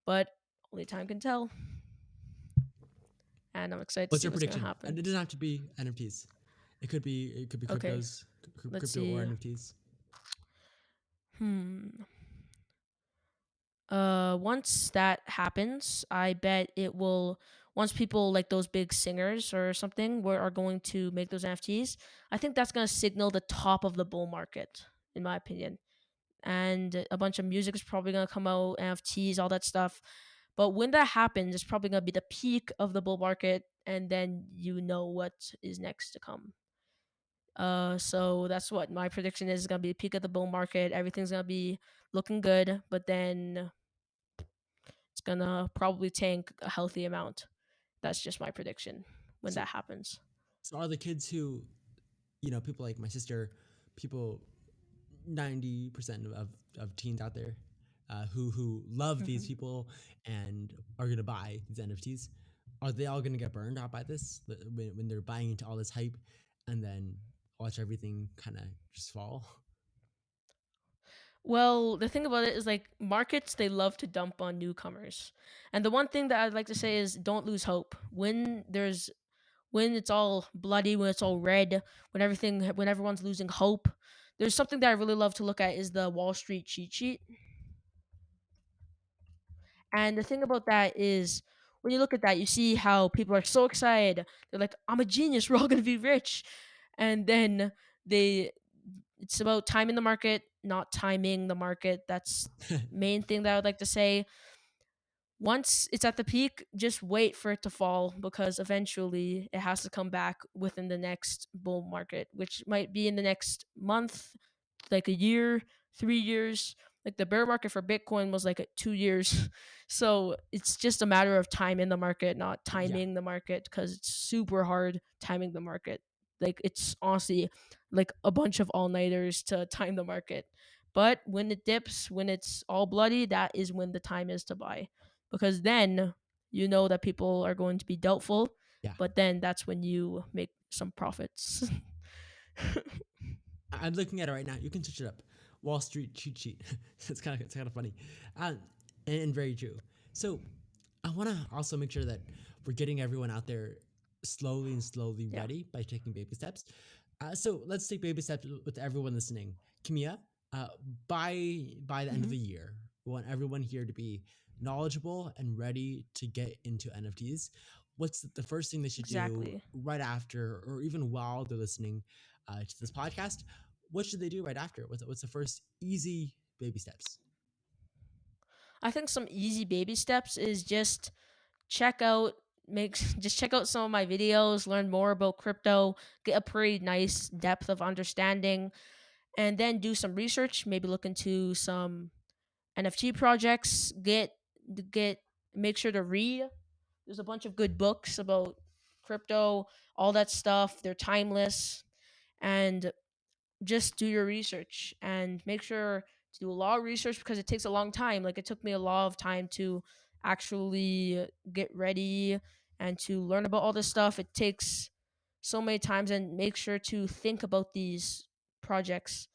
But only time can tell. And I'm excited to What's see your what's going to prediction? And happen. it doesn't have to be NFTs. It could be Okay, let's crypto or see. NFTs. Hmm. Once that happens, I bet it will. Once people like those big singers or something are going to make those NFTs, I think that's going to signal the top of the bull market, in my opinion. And a bunch of music is probably going to come out, NFTs, all that stuff. But when that happens, it's probably going to be the peak of the bull market, and then you know what is next to come. So that's what my prediction is. Going to be the peak of the bull market. Everything's going to be looking good, but then it's gonna probably tank a healthy amount. That's just my prediction when So, that happens. so are the kids who, people like my sister, people 90% of teens out there who love these Hmm. people and are going to buy these NFTs, are they all going to get burned out by this when they're buying into all this hype and then watch everything kind of just fall? Well, the thing about it is like markets, they love to dump on newcomers. And the one thing that I'd like to say is don't lose hope. When it's all bloody, when it's all red, when everyone's losing hope, there's something that I really love to look at is the Wall Street cheat sheet. And the thing about that is when you look at that, you see how people are so excited. They're like, I'm a genius, we're all gonna be rich. And then they it's about timing the market, not timing the market. That's main thing that I would like to say. Once it's at the peak, just wait for it to fall because eventually it has to come back within the next bull market, which might be in the next month, like a year, 3 years. Like the bear market for Bitcoin was like 2 years. So it's just a matter of time in the market, not Yeah. timing the market because it's super hard timing the market. Like it's honestly like a bunch of all nighters to time the market. But when it dips, when it's all bloody, that is when the time is to buy because then you know that people are going to be doubtful, Yeah. but then that's when you make some profits. I'm looking at it right now. You can search it up. Wall Street cheat sheet. It's kind of funny, um, and very true. So I want to also make sure that we're getting everyone out there slowly and slowly Yeah. ready by taking baby steps. So let's take baby steps with everyone listening. Kamea, uh, by the end of Hmm. the year, we want everyone here to be knowledgeable and ready to get into NFTs. What's the first thing they should do Exactly. right after, or even while they're listening to this podcast? What should they do right after? What's the first easy baby steps? I think some easy baby steps is just check out make just check out some of my videos, learn more about crypto, get a pretty nice depth of understanding, and then do some research, maybe look into some NFT projects, get make sure to read. There's a bunch of good books about crypto, all that stuff. They're timeless. And just do your research and make sure to do a lot of research because it takes a long time. Like it took me a lot of time to actually get ready and to learn about all this stuff. It takes so many times and make sure to think about these projects.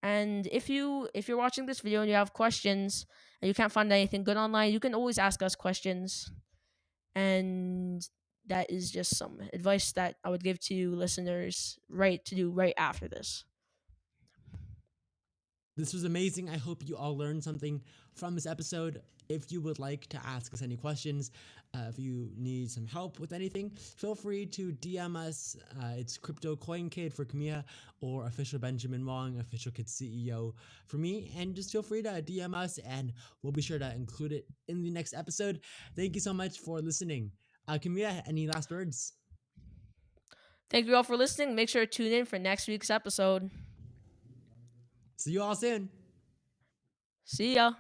And if you're watching this video and you have questions and you can't find anything good online, you can always ask us questions. And that is just some advice that I would give to listeners right to do right after this. This was amazing. I hope you all learned something from this episode. If you would like to ask us any questions, if you need some help with anything, feel free to DM us. It's CryptoCoinKid for Kamea or official Benjamin Wong, official Kid CEO for me. And just feel free to DM us and we'll be sure to include it in the next episode. Thank you so much for listening. Kamea, any last words? Thank you all for listening. Make sure to tune in for next week's episode. See you all soon. See ya.